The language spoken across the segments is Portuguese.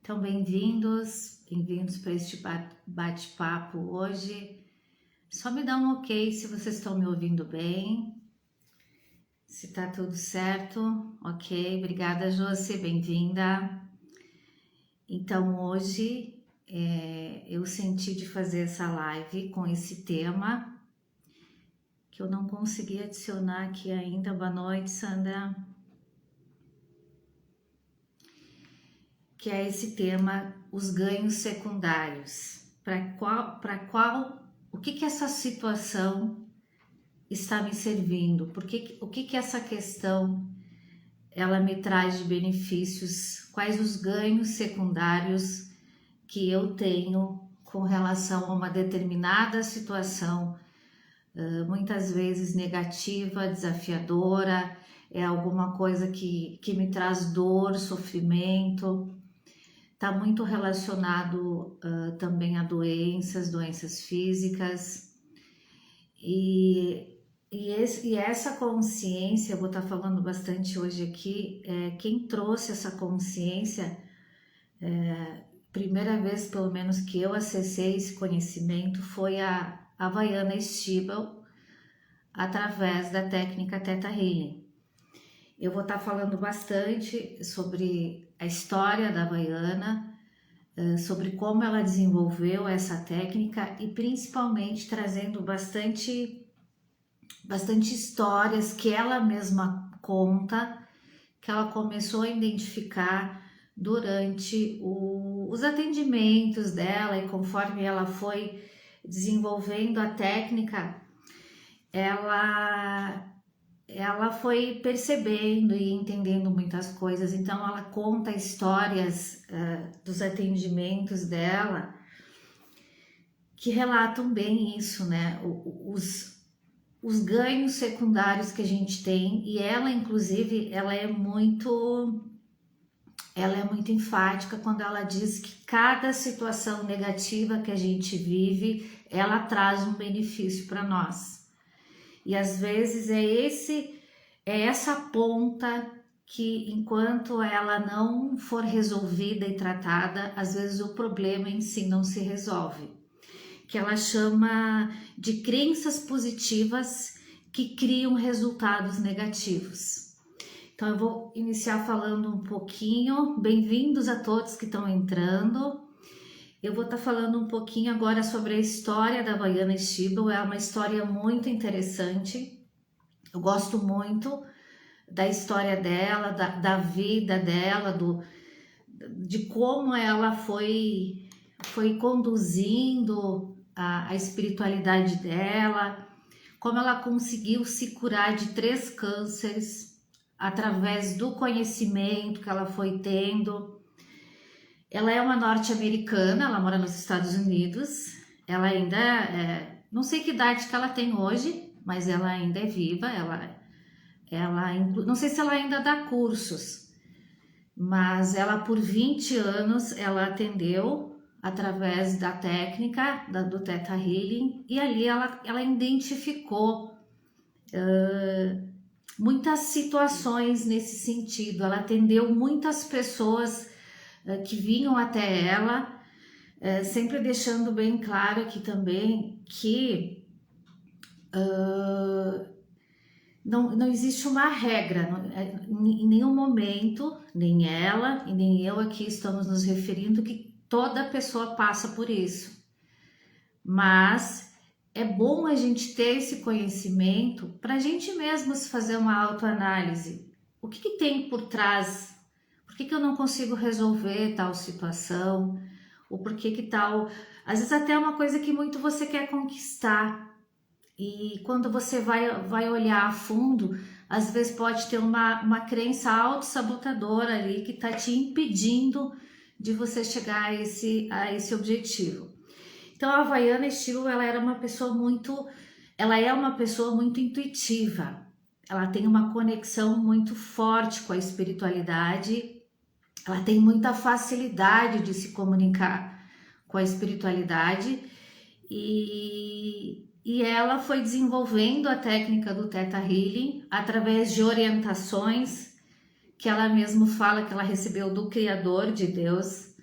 Então, bem-vindos para este bate-papo hoje. Só me dá um ok se vocês estão me ouvindo bem, se tá tudo certo, ok? Obrigada, Josi, bem-vinda. Então, hoje eu senti de fazer essa live com esse tema que eu não consegui adicionar aqui ainda. Boa noite, Sandra. Que é esse tema, os ganhos secundários. O que essa situação está me servindo? O que essa questão ela me traz de benefícios? Quais os ganhos secundários que eu tenho com relação a uma determinada situação, muitas vezes negativa, desafiadora, é alguma coisa que me traz dor, sofrimento. Está muito relacionado também a doenças físicas, e essa consciência, eu vou estar falando bastante hoje aqui, quem trouxe essa consciência, primeira vez pelo menos que eu acessei esse conhecimento foi a Havaiana Stibel, através da técnica Theta Healing. Eu vou estar falando bastante sobre a história da Havaiana, sobre como ela desenvolveu essa técnica e principalmente trazendo bastante histórias que ela mesma conta, que ela começou a identificar durante os atendimentos dela, e conforme ela foi desenvolvendo a técnica, ela foi percebendo e entendendo muitas coisas. Então ela conta histórias dos atendimentos dela que relatam bem isso, né? Os ganhos secundários que a gente tem, e ela inclusive ela é muito enfática quando ela diz que cada situação negativa que a gente vive, ela traz um benefício para nós. E às vezes é essa ponta que, enquanto ela não for resolvida e tratada, às vezes o problema em si não se resolve. Que ela chama de crenças positivas que criam resultados negativos. Então eu vou iniciar falando um pouquinho. Bem-vindos a todos que estão entrando. Eu vou estar falando um pouquinho agora sobre a história da Havaiana Stibel. É uma história muito interessante. Eu gosto muito da história dela, da vida dela, de como ela foi conduzindo a espiritualidade dela, como ela conseguiu se curar de 3 cânceres através do conhecimento que ela foi tendo. Ela é uma norte-americana, ela mora nos Estados Unidos, ela ainda não sei que idade que ela tem hoje, mas ela ainda é viva, não sei se ela ainda dá cursos, mas ela por 20 anos ela atendeu através da técnica do Theta Healing, e ali ela identificou muitas situações nesse sentido. Ela atendeu muitas pessoas que vinham até ela, sempre deixando bem claro aqui também que não existe uma regra, em nenhum momento, nem ela e nem eu aqui estamos nos referindo que toda pessoa passa por isso, mas é bom a gente ter esse conhecimento para a gente mesmos fazer uma autoanálise. O que tem por trás? Por que eu não consigo resolver tal situação? Ou por que tal... Às vezes até é uma coisa que muito você quer conquistar. E quando você vai olhar a fundo, às vezes pode ter uma crença autossabotadora ali que está te impedindo de você chegar a esse objetivo. Então a Havaiana Stibel, ela é uma pessoa muito intuitiva. Ela tem uma conexão muito forte com a espiritualidade. Ela tem muita facilidade de se comunicar com a espiritualidade, e ela foi desenvolvendo a técnica do Theta Healing através de orientações que ela mesma fala que ela recebeu do Criador, de Deus,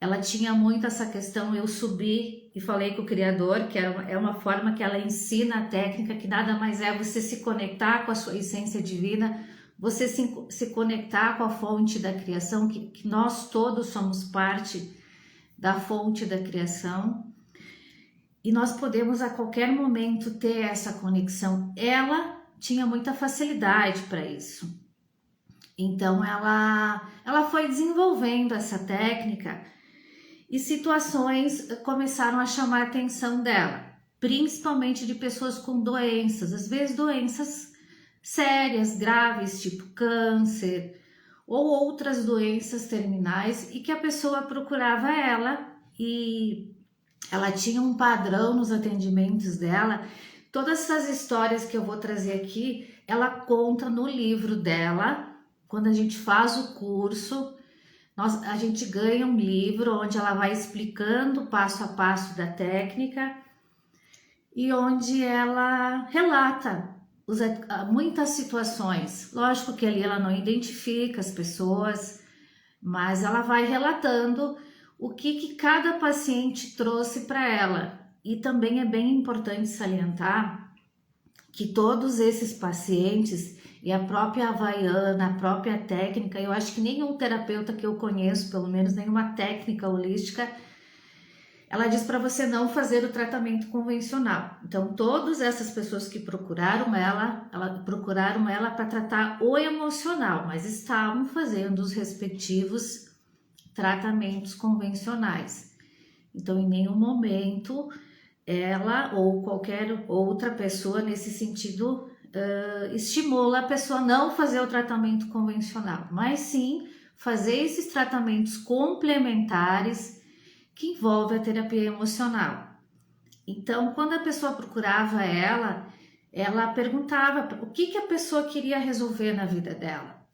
ela tinha muito essa questão, eu subi e falei com o Criador, que é uma forma que ela ensina a técnica, que nada mais é você se conectar com a sua essência divina, você se conectar com a fonte da criação, que nós todos somos parte da fonte da criação, e nós podemos a qualquer momento ter essa conexão. Ela tinha muita facilidade para isso. Então ela foi desenvolvendo essa técnica e situações começaram a chamar a atenção dela, principalmente de pessoas com doenças, às vezes doenças sérias, graves, tipo câncer ou outras doenças terminais, e que a pessoa procurava ela e ela tinha um padrão nos atendimentos dela. Todas essas histórias que eu vou trazer aqui, ela conta no livro dela. Quando a gente faz o curso, a gente ganha um livro onde ela vai explicando passo a passo da técnica e onde ela relata muitas situações. Lógico que ali ela não identifica as pessoas, mas ela vai relatando o que cada paciente trouxe para ela. E também é bem importante salientar que todos esses pacientes e a própria Havaiana, a própria técnica, eu acho que nenhum terapeuta que eu conheço, pelo menos nenhuma técnica holística, ela diz para você não fazer o tratamento convencional. Então, todas essas pessoas que procuraram ela para tratar o emocional, mas estavam fazendo os respectivos tratamentos convencionais. Então, em nenhum momento ela ou qualquer outra pessoa nesse sentido estimula a pessoa a não fazer o tratamento convencional, mas sim fazer esses tratamentos complementares que envolvem a terapia emocional. Então, quando a pessoa procurava ela perguntava o que a pessoa queria resolver na vida dela.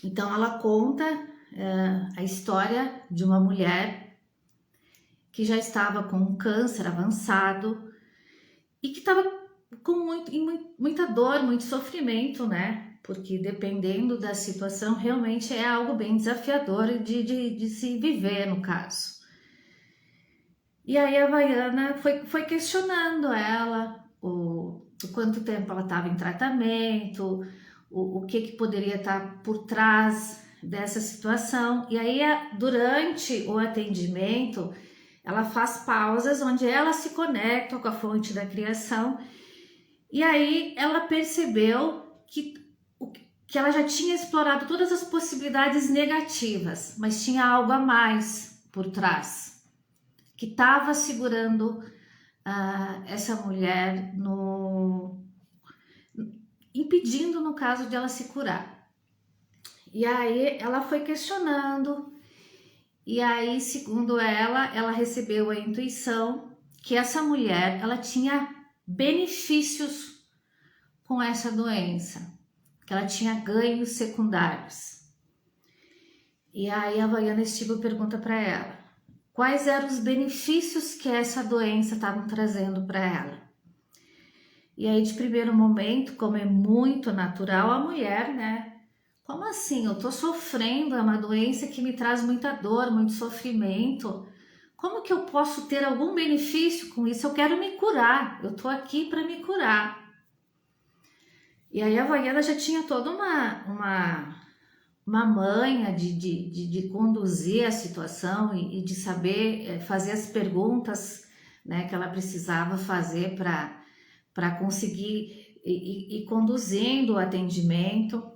Então, ela conta a história de uma mulher que já estava com um câncer avançado e que estava com muita dor, muito sofrimento, né? Porque dependendo da situação, realmente é algo bem desafiador de se viver, no caso. E aí a Havaiana foi questionando ela, o quanto tempo ela estava em tratamento, o que poderia estar por trás dessa situação. E aí, durante o atendimento, ela faz pausas onde ela se conecta com a fonte da criação. E aí ela percebeu que ela já tinha explorado todas as possibilidades negativas, mas tinha algo a mais por trás, que estava segurando essa mulher, impedindo, no caso, de ela se curar. E aí ela foi questionando, e aí, segundo ela recebeu a intuição que essa mulher, ela tinha benefícios com essa doença, que ela tinha ganhos secundários. E aí a Havaiana Estiba pergunta para ela quais eram os benefícios que essa doença estava trazendo para ela. E aí, de primeiro momento, como é muito natural, a mulher, né? Como assim? Eu tô sofrendo, é uma doença que me traz muita dor, muito sofrimento. Como que eu posso ter algum benefício com isso? Eu quero me curar, eu tô aqui para me curar. E aí a Havaiana já tinha toda uma manha de conduzir a situação e de saber fazer as perguntas, né, que ela precisava fazer para conseguir ir conduzindo o atendimento.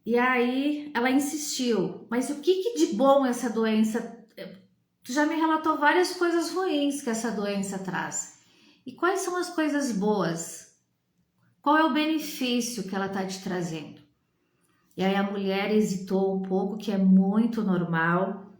E aí ela insistiu, mas o que de bom essa doença? Tu já me relatou várias coisas ruins que essa doença traz. E quais são as coisas boas? Qual é o benefício que ela está te trazendo? E aí a mulher hesitou um pouco, que é muito normal.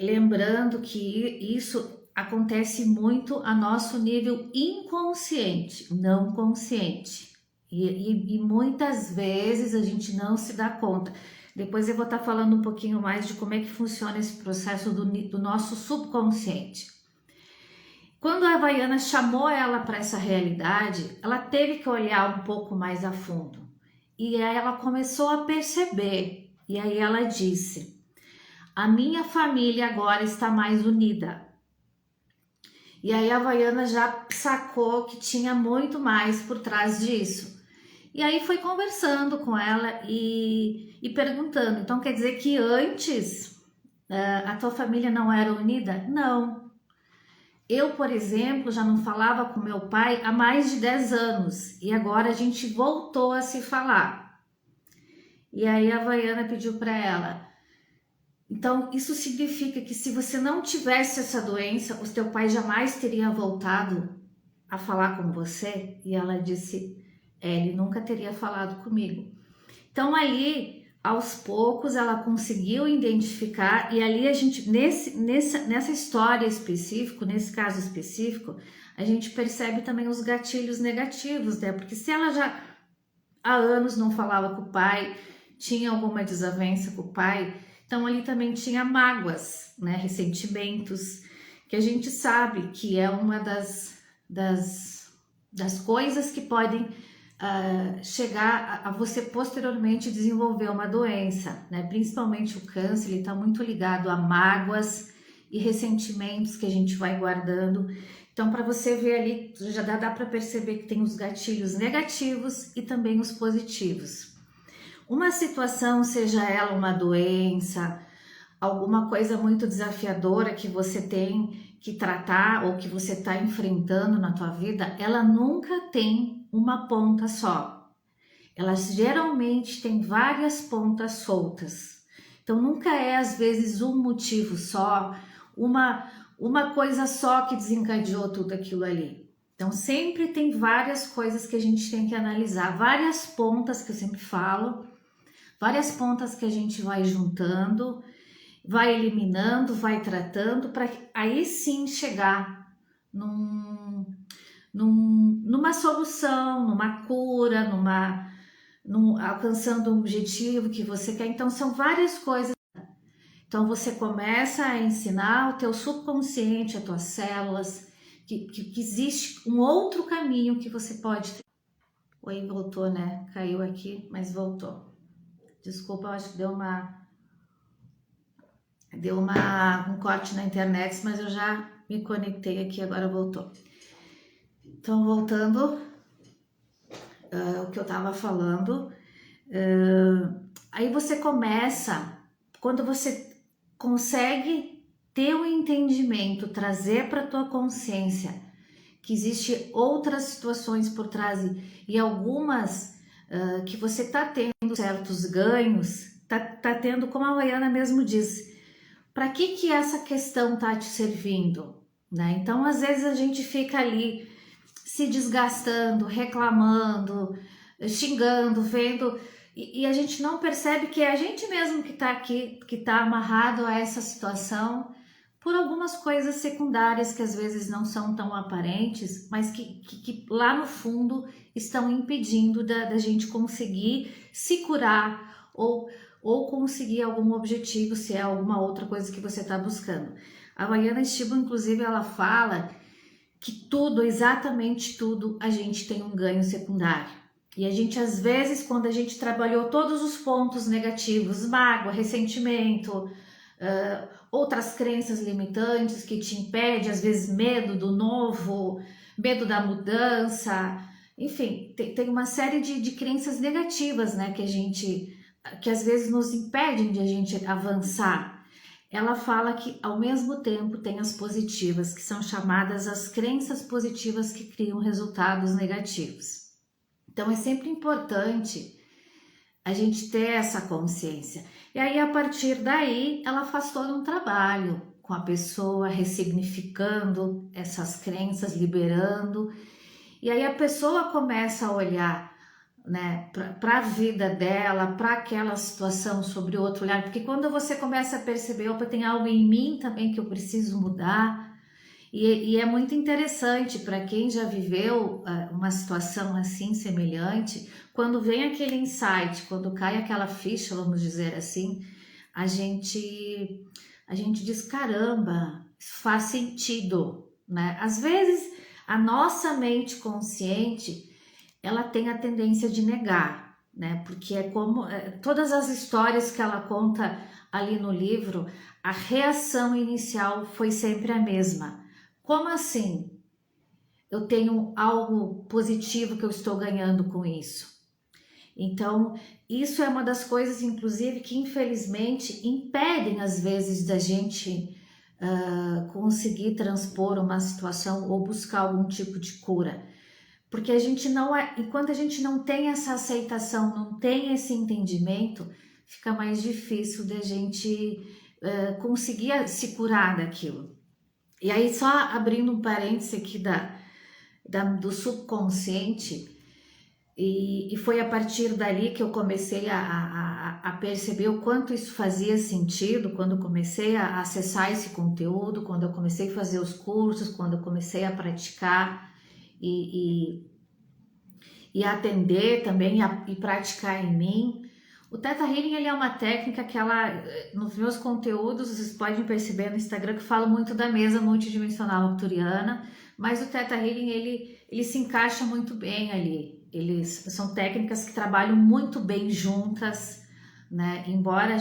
Lembrando que isso acontece muito a nosso nível inconsciente, não consciente. E muitas vezes a gente não se dá conta. Depois eu vou estar falando um pouquinho mais de como é que funciona esse processo do nosso subconsciente. Quando a Havaiana chamou ela para essa realidade, ela teve que olhar um pouco mais a fundo. E aí ela começou a perceber. E aí ela disse: a minha família agora está mais unida. E aí a Havaiana já sacou que tinha muito mais por trás disso. E aí foi conversando com ela e perguntando, então quer dizer que antes a tua família não era unida? Não. Eu, por exemplo, já não falava com meu pai há mais de 10 anos e agora a gente voltou a se falar. E aí a Havaiana pediu para ela, então isso significa que se você não tivesse essa doença, o teu pai jamais teria voltado a falar com você? E ela disse, ele nunca teria falado comigo. Então ali, aos poucos, ela conseguiu identificar, e ali a gente, nessa história específica, nesse caso específico, a gente percebe também os gatilhos negativos, né? Porque se ela já há anos não falava com o pai, tinha alguma desavença com o pai, então ali também tinha mágoas, né? Ressentimentos, que a gente sabe que é uma das coisas que podem chegar a você posteriormente desenvolver uma doença, né? Principalmente o câncer, ele está muito ligado a mágoas e ressentimentos que a gente vai guardando. Então, para você ver ali, já dá para perceber que tem os gatilhos negativos e também os positivos. Uma situação, seja ela uma doença, alguma coisa muito desafiadora que você tem que tratar ou que você está enfrentando na tua vida, ela nunca tem uma ponta só. Elas geralmente têm várias pontas soltas. Então nunca é às vezes um motivo só, uma coisa só que desencadeou tudo aquilo ali. Então sempre tem várias coisas que a gente tem que analisar, várias pontas que eu sempre falo, várias pontas que a gente vai juntando, vai eliminando, vai tratando, para aí sim chegar numa solução, numa cura, alcançando um objetivo que você quer. Então são várias coisas. Então você começa a ensinar o teu subconsciente, as tuas células, que existe um outro caminho que você pode ter. Oi, voltou, né? Caiu aqui, mas voltou. Desculpa, eu acho que deu um corte na internet, mas eu já me conectei aqui, agora voltou. Então, voltando o que eu estava falando, aí você começa, quando você consegue ter o entendimento, trazer para a tua consciência que existe outras situações por trás e algumas que você está tendo certos ganhos, tá tendo, como a Havaiana mesmo diz, para que essa questão está te servindo, né? Então, às vezes a gente fica ali se desgastando, reclamando, xingando, vendo, e a gente não percebe que é a gente mesmo que está aqui, que está amarrado a essa situação por algumas coisas secundárias que às vezes não são tão aparentes, mas que lá no fundo estão impedindo da gente conseguir se curar ou conseguir algum objetivo, se é alguma outra coisa que você está buscando. A Havaiana Estiba, inclusive, ela fala que tudo, exatamente tudo, a gente tem um ganho secundário. E a gente, às vezes, quando a gente trabalhou todos os pontos negativos, mágoa, ressentimento, outras crenças limitantes que te impedem, às vezes medo do novo, medo da mudança, enfim, tem uma série de crenças negativas, né, que às vezes nos impedem de a gente avançar. Ela fala que ao mesmo tempo tem as positivas, que são chamadas as crenças positivas que criam resultados negativos. Então é sempre importante a gente ter essa consciência. E aí, a partir daí, ela faz todo um trabalho com a pessoa, ressignificando essas crenças, liberando. E aí a pessoa começa a olhar, né, para a vida dela, para aquela situação sobre outro olhar. Porque quando você começa a perceber, opa, tem algo em mim também que eu preciso mudar. E é muito interessante para quem já viveu uma situação assim semelhante, quando vem aquele insight, quando cai aquela ficha, vamos dizer assim, a gente diz, caramba, isso faz sentido, né? Às vezes a nossa mente consciente, ela tem a tendência de negar, né? Porque é como todas as histórias que ela conta ali no livro, a reação inicial foi sempre a mesma. Como assim? Eu tenho algo positivo que eu estou ganhando com isso. Então, isso é uma das coisas, inclusive, que infelizmente impedem às vezes da gente conseguir transpor uma situação ou buscar algum tipo de cura. Porque a gente não enquanto a gente não tem essa aceitação, não tem esse entendimento, fica mais difícil da gente conseguir se curar daquilo. E aí, só abrindo um parêntese aqui do subconsciente, e foi a partir dali que eu comecei a perceber o quanto isso fazia sentido, quando eu comecei a acessar esse conteúdo, quando eu comecei a fazer os cursos, quando eu comecei a praticar e atender também e praticar em mim. O Theta Healing, ele é uma técnica que nos meus conteúdos, vocês podem perceber no Instagram que falo muito da mesa multidimensional arcturiana, mas o Theta Healing, ele se encaixa muito bem ali. São técnicas que trabalham muito bem juntas, né? Embora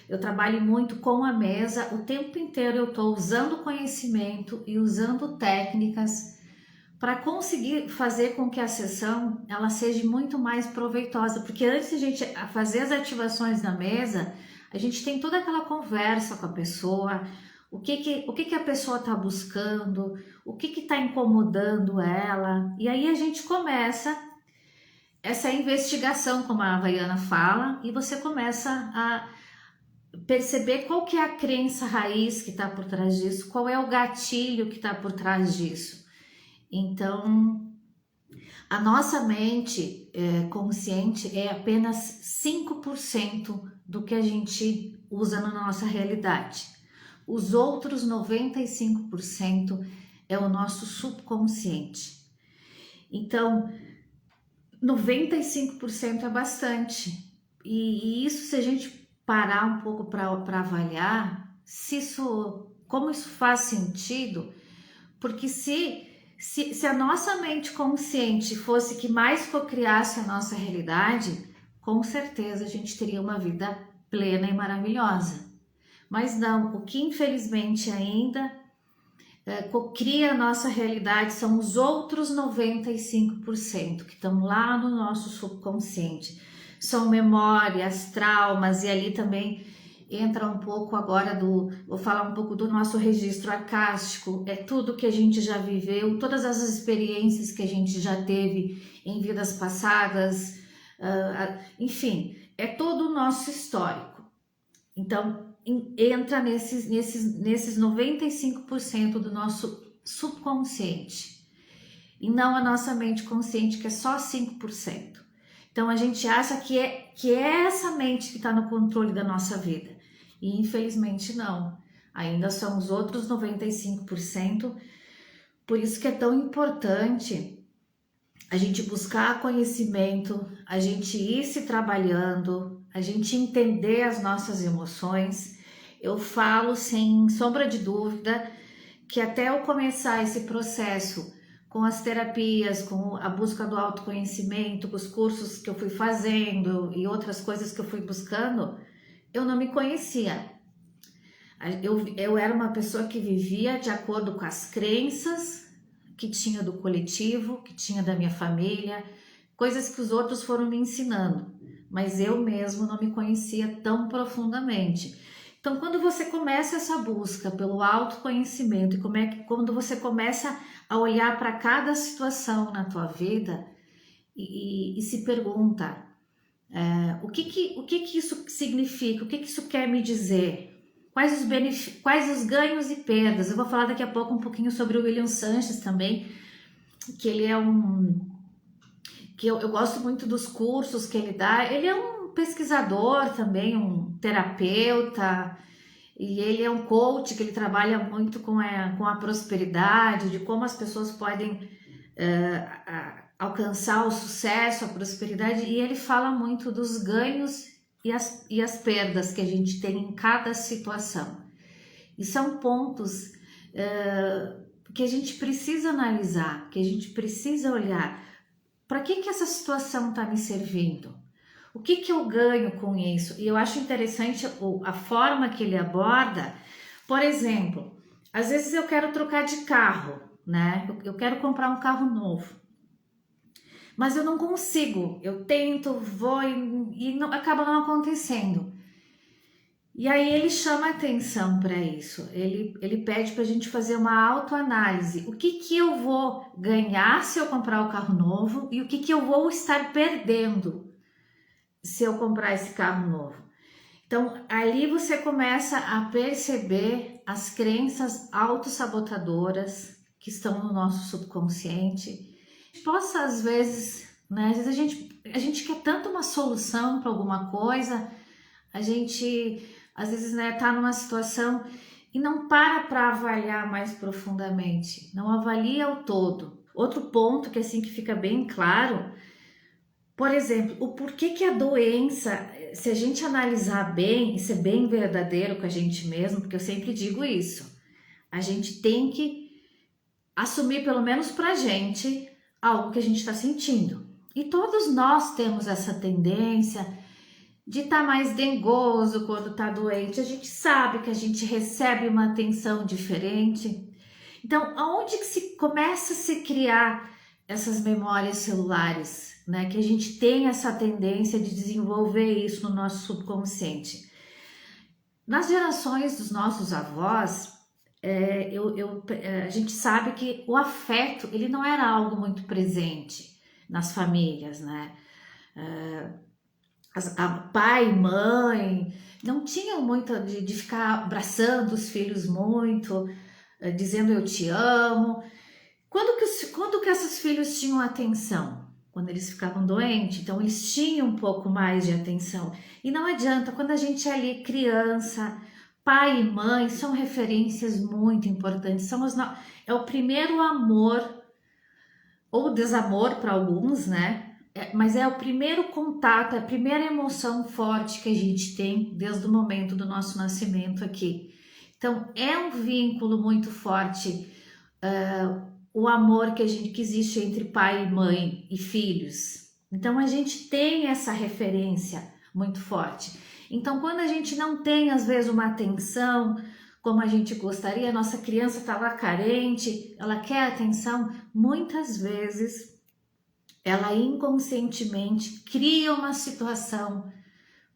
eu trabalhe muito com a mesa, o tempo inteiro eu estou usando conhecimento e usando técnicas para conseguir fazer com que a sessão ela seja muito mais proveitosa, porque antes de a gente fazer as ativações na mesa, a gente tem toda aquela conversa com a pessoa, o que a pessoa está buscando, o que está incomodando ela, e aí a gente começa essa investigação, como a Havaiana fala, e você começa a perceber qual que é a crença raiz que está por trás disso, qual é o gatilho que está por trás disso. Então, a nossa mente consciente é apenas 5% do que a gente usa na nossa realidade. Os outros 95% é o nosso subconsciente. Então, 95% é bastante. E isso, se a gente parar um pouco para avaliar, como isso faz sentido, porque se a nossa mente consciente fosse que mais cocriasse a nossa realidade, com certeza a gente teria uma vida plena e maravilhosa. Mas não, o que infelizmente ainda cocria a nossa realidade são os outros 95% que estão lá no nosso subconsciente. São memórias, traumas, e ali também entra um pouco agora vou falar um pouco do nosso registro acástico, é tudo que a gente já viveu, todas as experiências que a gente já teve em vidas passadas, enfim, é todo o nosso histórico. Então, entra nesses 95% do nosso subconsciente, e não a nossa mente consciente, que é só 5%. Então, a gente acha que é essa mente que está no controle da nossa vida. E infelizmente não, ainda são os outros 95%, por isso que é tão importante a gente buscar conhecimento, a gente ir se trabalhando, a gente entender as nossas emoções. Eu falo sem sombra de dúvida que até eu começar esse processo com as terapias, com a busca do autoconhecimento, com os cursos que eu fui fazendo e outras coisas que eu fui buscando, eu não me conhecia. Eu era uma pessoa que vivia de acordo com as crenças que tinha do coletivo, que tinha da minha família, coisas que os outros foram me ensinando, mas eu mesmo não me conhecia tão profundamente. Então, quando você começa essa busca pelo autoconhecimento e quando você começa a olhar para cada situação na tua vida e se pergunta o que isso significa, o que isso quer me dizer, quais os ganhos e perdas. Eu vou falar daqui a pouco um pouquinho sobre o William Sanches também, que ele é que eu gosto muito dos cursos que ele dá. Ele é um pesquisador também, um terapeuta, e ele é um coach, que ele trabalha muito com a prosperidade, de como as pessoas podem alcançar o sucesso, a prosperidade, e ele fala muito dos ganhos e as perdas que a gente tem em cada situação. E são pontos que a gente precisa analisar, que a gente precisa olhar. Para que essa situação está me servindo? O que que eu ganho com isso? E eu acho interessante a forma que ele aborda. Por exemplo, às vezes eu quero trocar de carro, né? Eu quero comprar um carro novo, mas eu não consigo. Eu tento, vou e não, acaba não acontecendo. E aí ele chama atenção para isso. Ele pede para a gente fazer uma autoanálise. O que que eu vou ganhar se eu comprar o carro novo e o que que eu vou estar perdendo se eu comprar esse carro novo. Então, ali você começa a perceber as crenças autossabotadoras que estão no nosso subconsciente. Possa, às vezes, né? Às vezes a gente quer tanto uma solução para alguma coisa, a gente, às vezes, né, tá numa situação e não para avaliar mais profundamente, não avalia o todo. Outro ponto que, assim, que fica bem claro, por exemplo, o porquê que a doença, se a gente analisar bem e ser bem verdadeiro com a gente mesmo, porque eu sempre digo isso, a gente tem que assumir, pelo menos pra gente, algo que a gente está sentindo. E todos nós temos essa tendência de estar mais dengoso quando está doente. A gente sabe que a gente recebe uma atenção diferente. Então, aonde que se começa a se criar essas memórias celulares, né? Que a gente tem essa tendência de desenvolver isso no nosso subconsciente. Nas gerações dos nossos avós, a gente sabe que o afeto ele não era algo muito presente nas famílias, né? Pai, mãe não tinham muito de ficar abraçando os filhos muito, dizendo eu te amo. Quando que esses filhos tinham atenção? Quando eles ficavam doentes, então eles tinham um pouco mais de atenção. E não adianta, quando a gente é ali criança, pai e mãe são referências muito importantes, é o primeiro amor ou desamor para alguns, né? Mas é o primeiro contato, é a primeira emoção forte que a gente tem desde o momento do nosso nascimento aqui. Então é um vínculo muito forte, o amor que existe entre pai, mãe e filhos. Então a gente tem essa referência muito forte. Então quando a gente não tem às vezes uma atenção como a gente gostaria, a nossa criança está lá carente, ela quer atenção, muitas vezes ela inconscientemente cria uma situação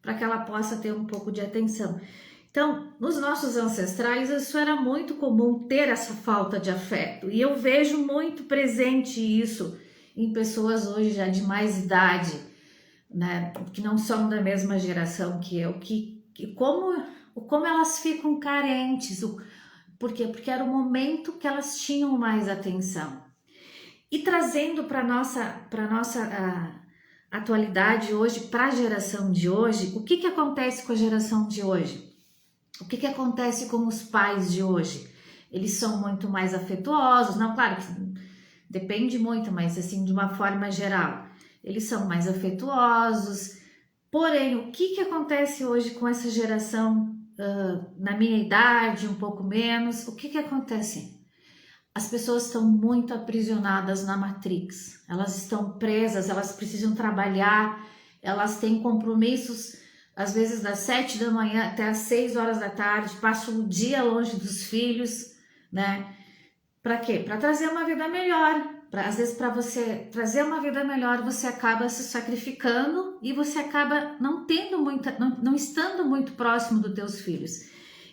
para que ela possa ter um pouco de atenção. Então, nos nossos ancestrais, isso era muito comum, ter essa falta de afeto. E eu vejo muito presente isso em pessoas hoje já de mais idade, né, que não são da mesma geração que eu, como elas ficam carentes. Por quê? Porque era o momento que elas tinham mais atenção. E trazendo para nossa atualidade hoje, para a geração de hoje, o que acontece com a geração de hoje? O que acontece com os pais de hoje? Eles são muito mais afetuosos, não, claro que depende muito, mas assim, de uma forma geral, eles são mais afetuosos. Porém, o que acontece hoje com essa geração, na minha idade, um pouco menos? O que acontece? As pessoas estão muito aprisionadas na Matrix, elas estão presas, elas precisam trabalhar, elas têm compromissos, às vezes das 7 da manhã até as 6 horas da tarde, passam o dia longe dos filhos, né? Para quê? Para trazer uma vida melhor. Às vezes, para você trazer uma vida melhor, você acaba se sacrificando e você acaba não estando muito próximo dos teus filhos.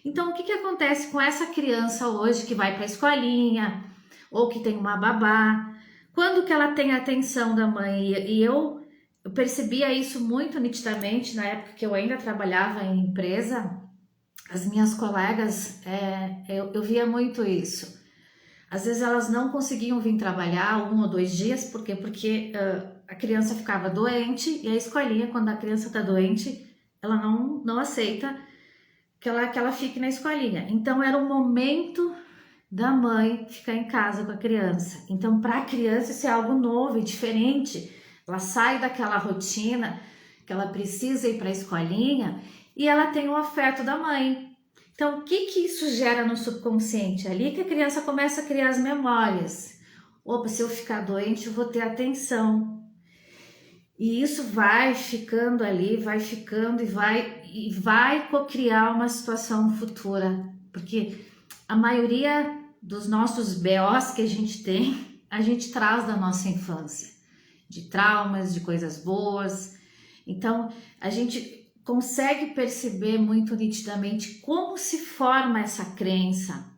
Então, o que acontece com essa criança hoje que vai para a escolinha ou que tem uma babá? Quando que ela tem a atenção da mãe? E eu percebia isso muito nitidamente na época que eu ainda trabalhava em empresa. As minhas colegas, eu via muito isso. Às vezes elas não conseguiam vir trabalhar 1 ou 2 dias, por quê? Porque a criança ficava doente e a escolinha, quando a criança está doente, ela não aceita que ela fique na escolinha. Então era o momento da mãe ficar em casa com a criança. Então para a criança isso é algo novo e diferente. Ela sai daquela rotina que ela precisa ir para a escolinha e ela tem o afeto da mãe. Então o que isso gera no subconsciente? Ali que a criança começa a criar as memórias. Opa, se eu ficar doente eu vou ter atenção. E isso vai ficando ali, vai ficando e vai cocriar uma situação futura, porque a maioria dos nossos BOs que a gente tem, a gente traz da nossa infância, de traumas, de coisas boas. Então, a gente consegue perceber muito nitidamente como se forma essa crença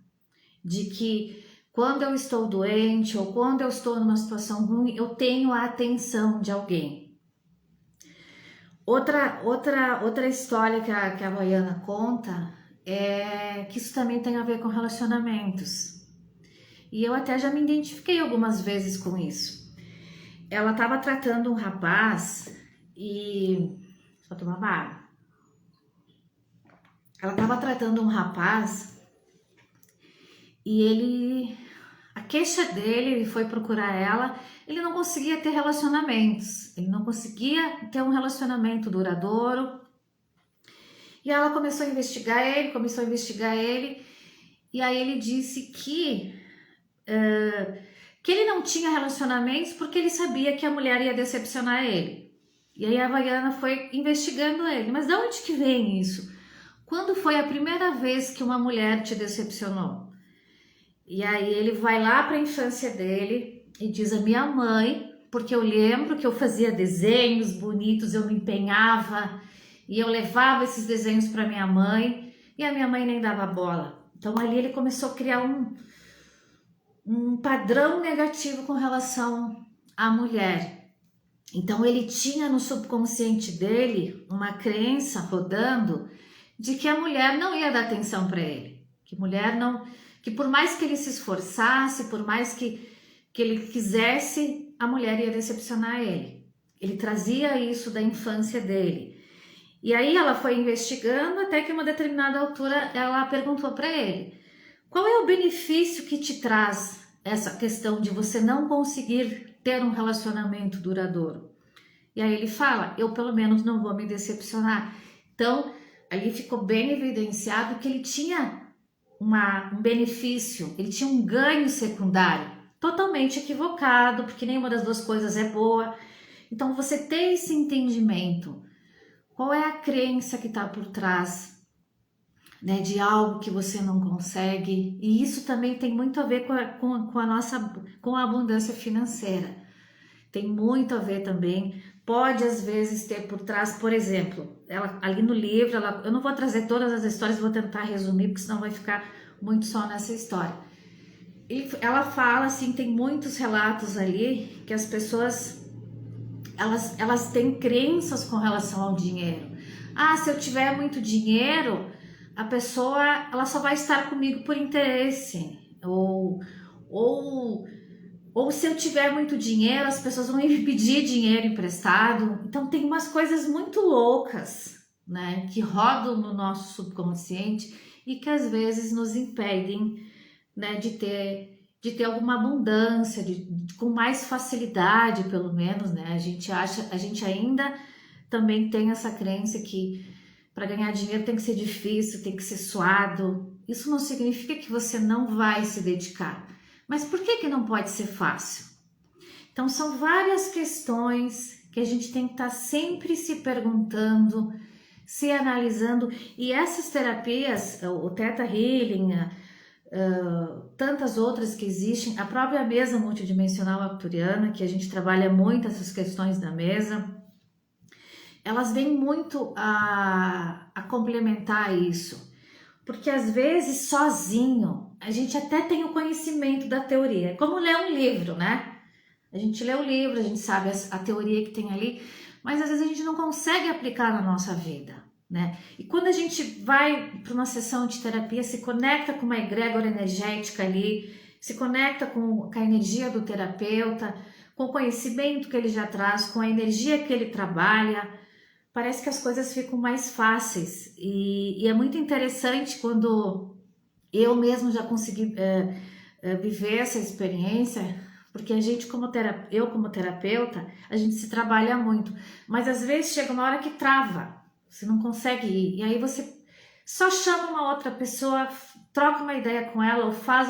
de que quando eu estou doente ou quando eu estou numa situação ruim, eu tenho a atenção de alguém. Outra história que a Havaiana conta é que isso também tem a ver com relacionamentos. E eu até já me identifiquei algumas vezes com isso. Ela estava tratando um rapaz e... Só tomar uma água. Ela estava tratando um rapaz e ele... A queixa dele, ele foi procurar ela, ele não conseguia ter relacionamentos, ele não conseguia ter um relacionamento duradouro. E ela começou a investigar ele, e aí ele disse que ele não tinha relacionamentos porque ele sabia que a mulher ia decepcionar ele. E aí a Havaiana foi investigando ele, mas de onde que vem isso? Quando foi a primeira vez que uma mulher te decepcionou? E aí ele vai lá para a infância dele e diz: a minha mãe, porque eu lembro que eu fazia desenhos bonitos, eu me empenhava e eu levava esses desenhos para minha mãe e a minha mãe nem dava bola. Então ali ele começou a criar um padrão negativo com relação à mulher. Então ele tinha no subconsciente dele uma crença rodando de que a mulher não ia dar atenção para ele, que por mais que ele se esforçasse, por mais que ele quisesse, a mulher ia decepcionar ele. Ele trazia isso da infância dele. E aí ela foi investigando até que uma determinada altura ela perguntou para ele: qual é o benefício que te traz essa questão de você não conseguir ter um relacionamento duradouro? E aí ele fala: eu pelo menos não vou me decepcionar. Então ali ficou bem evidenciado que ele tinha um benefício, ele tinha um ganho secundário, totalmente equivocado, porque nenhuma das duas coisas é boa. Então você ter esse entendimento, qual é a crença que está por trás, né, de algo que você não consegue, e isso também tem muito a ver com a abundância financeira, tem muito a ver também. Pode às vezes ter por trás, por exemplo, ela ali no livro, eu não vou trazer todas as histórias, vou tentar resumir, porque senão vai ficar muito só nessa história. Ela fala assim, tem muitos relatos ali que as pessoas elas têm crenças com relação ao dinheiro. Ah, se eu tiver muito dinheiro, a pessoa ela só vai estar comigo por interesse, ou se eu tiver muito dinheiro, as pessoas vão me pedir dinheiro emprestado. Então tem umas coisas muito loucas, né, que rodam no nosso subconsciente e que às vezes nos impedem, né, de ter alguma abundância, com mais facilidade, pelo menos, né? A gente ainda também tem essa crença que para ganhar dinheiro tem que ser difícil, tem que ser suado. Isso não significa que você não vai se dedicar. Mas por que não pode ser fácil? Então são várias questões que a gente tem que estar sempre se perguntando, se analisando. E essas terapias, o Theta Healing, tantas outras que existem, a própria mesa multidimensional arcturiana, que a gente trabalha muito essas questões da mesa, elas vêm muito a complementar isso. Porque às vezes sozinho a gente até tem o conhecimento da teoria, como ler um livro, né? A gente lê o livro, a gente sabe a teoria que tem ali, mas às vezes a gente não consegue aplicar na nossa vida, né? E quando a gente vai para uma sessão de terapia, se conecta com uma egrégora energética ali, se conecta com a energia do terapeuta, com o conhecimento que ele já traz, com a energia que ele trabalha, parece que as coisas ficam mais fáceis. E é muito interessante quando eu mesmo já consegui viver essa experiência, porque a gente eu como terapeuta, a gente se trabalha muito, mas às vezes chega uma hora que trava, você não consegue ir, e aí você só chama uma outra pessoa, troca uma ideia com ela, ou faz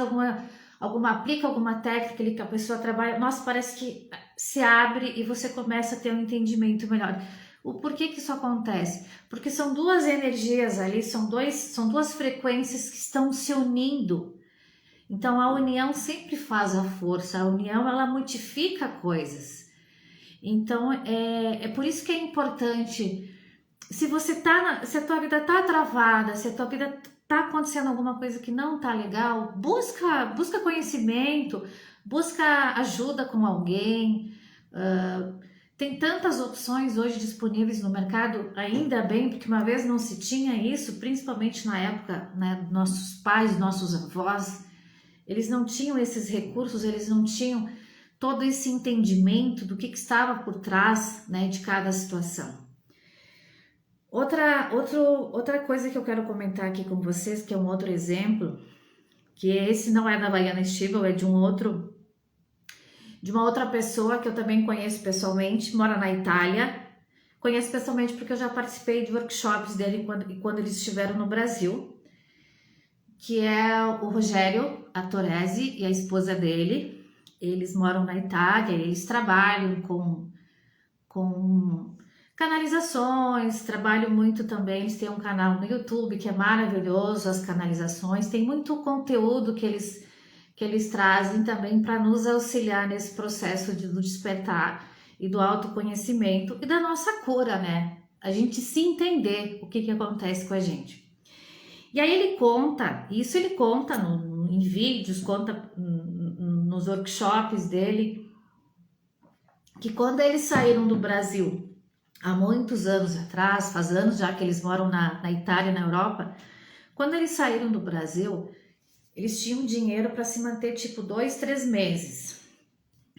aplica alguma técnica ali que a pessoa trabalha, nossa, parece que se abre e você começa a ter um entendimento melhor. O porquê que isso acontece? Porque são duas energias ali, são duas frequências que estão se unindo. Então a união sempre faz a força, a união ela modifica coisas. Então é por isso que é importante, se a tua vida tá travada, se a tua vida tá acontecendo alguma coisa que não tá legal, busca conhecimento, busca ajuda com alguém. Tem tantas opções hoje disponíveis no mercado, ainda bem, porque uma vez não se tinha isso, principalmente na época, né, nossos pais, nossos avós, eles não tinham esses recursos, eles não tinham todo esse entendimento do que estava por trás, né, de cada situação. Outra coisa que eu quero comentar aqui com vocês, que é um outro exemplo, que esse não é da Baiana Estíbal, é de uma outra pessoa que eu também conheço pessoalmente, mora na Itália. Conheço pessoalmente porque eu já participei de workshops dele quando eles estiveram no Brasil, que é o Rogério Attoresi e a esposa dele. Eles moram na Itália, eles trabalham com canalizações, trabalham muito também, eles têm um canal no YouTube que é maravilhoso, as canalizações, tem muito conteúdo que eles trazem também para nos auxiliar nesse processo do despertar e do autoconhecimento e da nossa cura, né? A gente se entender o que acontece com a gente. E aí ele conta em vídeos, conta nos workshops dele, que quando eles saíram do Brasil, há muitos anos atrás, faz anos já que eles moram na Itália, na Europa, quando eles saíram do Brasil, eles tinham dinheiro para se manter tipo 2, 3 meses.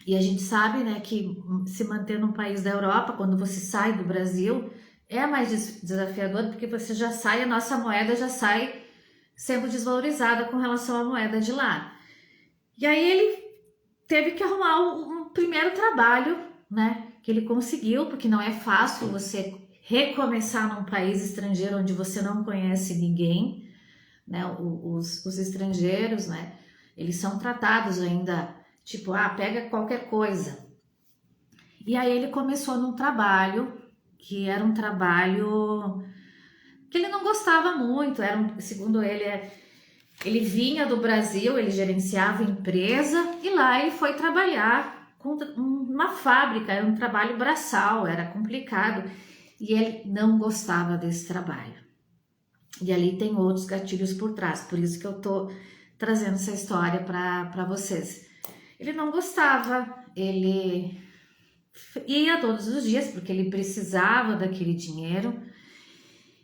E a gente sabe, né, que se manter num país da Europa, quando você sai do Brasil, é mais desafiador, porque você já sai, a nossa moeda já sai sendo desvalorizada com relação à moeda de lá. E aí ele teve que arrumar um primeiro trabalho, né, que ele conseguiu, porque não é fácil você recomeçar num país estrangeiro onde você não conhece ninguém, né, os estrangeiros, né, eles são tratados ainda, tipo, pega qualquer coisa. E aí ele começou num trabalho, que era um trabalho que ele não gostava muito, segundo ele, ele vinha do Brasil, ele gerenciava empresa, e lá ele foi trabalhar com uma fábrica, era um trabalho braçal, era complicado, e ele não gostava desse trabalho. E ali tem outros gatilhos por trás, por isso que eu tô trazendo essa história para vocês. Ele não gostava, ele ia todos os dias porque ele precisava daquele dinheiro.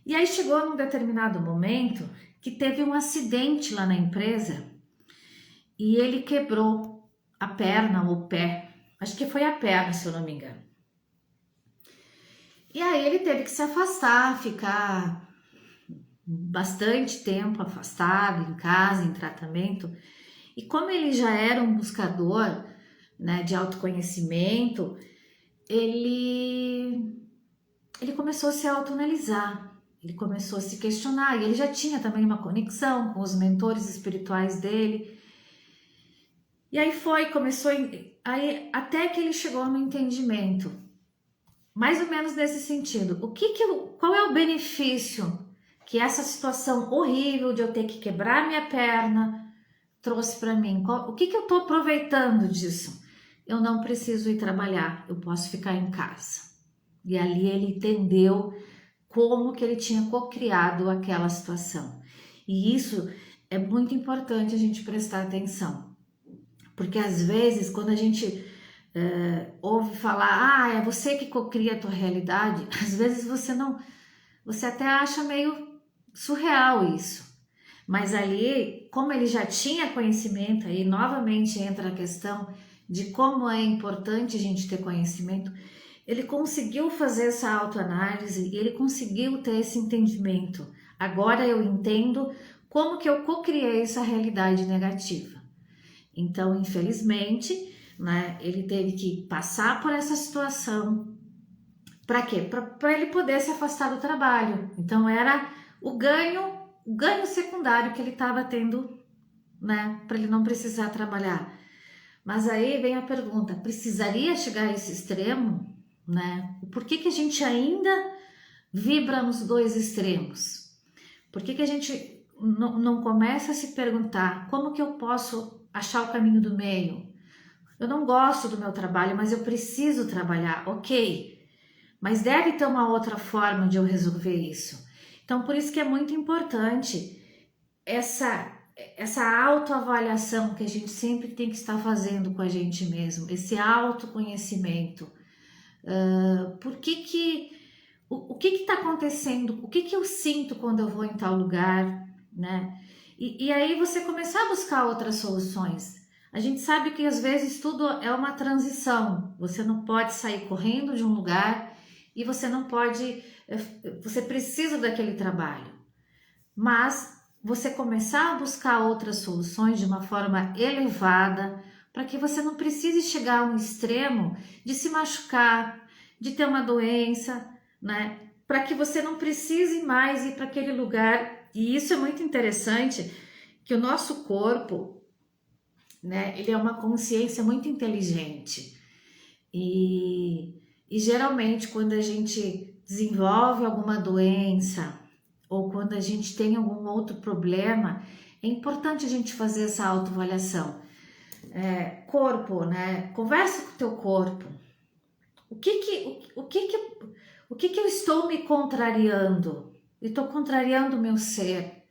E aí chegou num determinado momento que teve um acidente lá na empresa e ele quebrou a perna ou o pé, acho que foi a perna, se eu não me engano. E aí ele teve que se afastar, ficar bastante tempo afastado, em casa, em tratamento. E como ele já era um buscador, né, de autoconhecimento, ele começou a se autoanalisar, ele começou a se questionar, e ele já tinha também uma conexão com os mentores espirituais dele. E aí até que ele chegou no entendimento, mais ou menos nesse sentido. Qual é o benefício que essa situação horrível de eu ter que quebrar minha perna trouxe para mim? O que eu estou aproveitando disso? Eu não preciso ir trabalhar, eu posso ficar em casa. E ali ele entendeu como que ele tinha co-criado aquela situação. E isso é muito importante a gente prestar atenção. Porque às vezes, quando a gente ouve falar, é você que co-cria a tua realidade, às vezes você até acha meio surreal isso. Mas ali, como ele já tinha conhecimento, aí novamente entra a questão de como é importante a gente ter conhecimento. Ele conseguiu fazer essa autoanálise e ele conseguiu ter esse entendimento. Agora eu entendo como que eu co-criei essa realidade negativa. Então, infelizmente, né, ele teve que passar por essa situação. Para quê? Para ele poder se afastar do trabalho. Então, era o ganho secundário que ele estava tendo, né, para ele não precisar trabalhar. Mas aí vem a pergunta, precisaria chegar a esse extremo, né? Por que que a gente ainda vibra nos dois extremos? Por que que a gente não começa a se perguntar como que eu posso achar o caminho do meio? Eu não gosto do meu trabalho, mas eu preciso trabalhar, ok. Mas deve ter uma outra forma de eu resolver isso. Então, por isso que é muito importante essa autoavaliação que a gente sempre tem que estar fazendo com a gente mesmo, esse autoconhecimento. O que está acontecendo? O que eu sinto quando eu vou em tal lugar, né? E aí você começar a buscar outras soluções. A gente sabe que às vezes tudo é uma transição. Você não pode sair correndo de um lugar e você não pode, você precisa daquele trabalho. Mas você começar a buscar outras soluções de uma forma elevada, para que você não precise chegar a um extremo de se machucar, de ter uma doença, né? Para que você não precise mais ir para aquele lugar. E isso é muito interessante, que o nosso corpo, né, ele é uma consciência muito inteligente. E geralmente quando a gente desenvolve alguma doença ou quando a gente tem algum outro problema, é importante a gente fazer essa autoavaliação. Corpo, né? Conversa com o teu corpo. O que que eu estou me contrariando? Eu estou contrariando o meu ser.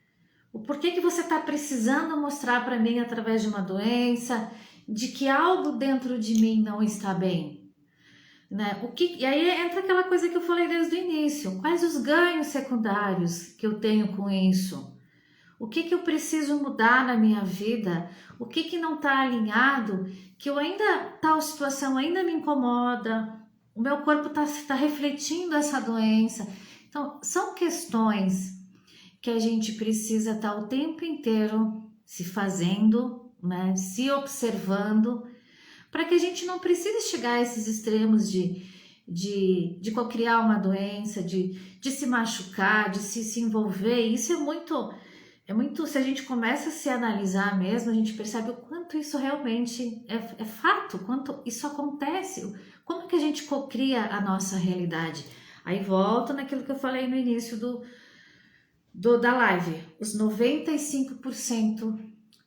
O porquê que você está precisando mostrar para mim através de uma doença, de que algo dentro de mim não está bem? Né? E aí entra aquela coisa que eu falei desde o início. Quais os ganhos secundários que eu tenho com isso? O que que eu preciso mudar na minha vida? O que que não está alinhado? Que eu ainda, tal situação ainda me incomoda. O meu corpo tá refletindo essa doença. Então, são questões que a gente precisa estar o tempo inteiro se fazendo, né? Se observando, para que a gente não precise chegar a esses extremos de criar uma doença, de se machucar, de se envolver. Isso é muito, se a gente começa a se analisar mesmo, a gente percebe o quanto isso realmente é fato, quanto isso acontece, como que a gente cocria a nossa realidade. Aí volta naquilo que eu falei no início da live, os 95%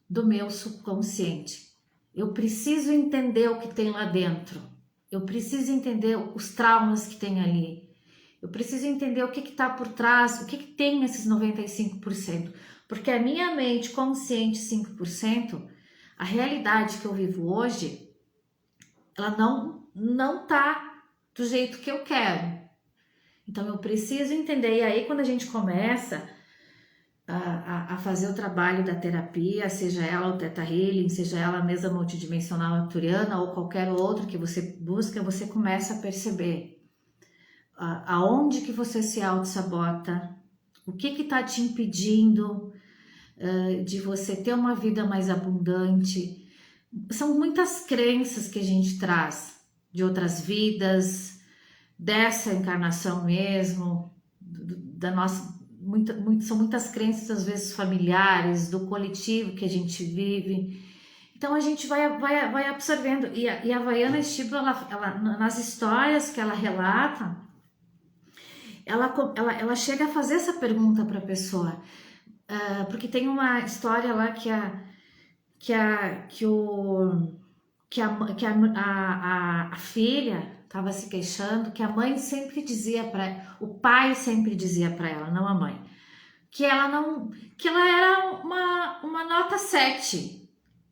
do meu subconsciente. Eu preciso entender o que tem lá dentro. Eu preciso entender os traumas que tem ali. Eu preciso entender o que está por trás, o que tem nesses 95%. Porque a minha mente consciente 5%, a realidade que eu vivo hoje, ela não tá do jeito que eu quero. Então eu preciso entender. E aí quando a gente começa a fazer o trabalho da terapia, seja ela o Theta Healing, seja ela a mesa multidimensional arturiana ou qualquer outro que você busca, você começa a perceber aonde que você se auto-sabota, o que está te impedindo de você ter uma vida mais abundante. São muitas crenças que a gente traz de outras vidas, dessa encarnação mesmo, da nossa... são muitas crenças, às vezes familiares, do coletivo que a gente vive. Então a gente vai absorvendo. E a Vaiana Stibel, ela, nas histórias que ela relata, ela chega a fazer essa pergunta para a pessoa. Porque tem uma história lá a filha estava se queixando, que a mãe sempre dizia o pai sempre dizia para ela, não a mãe, que ela era uma nota 7,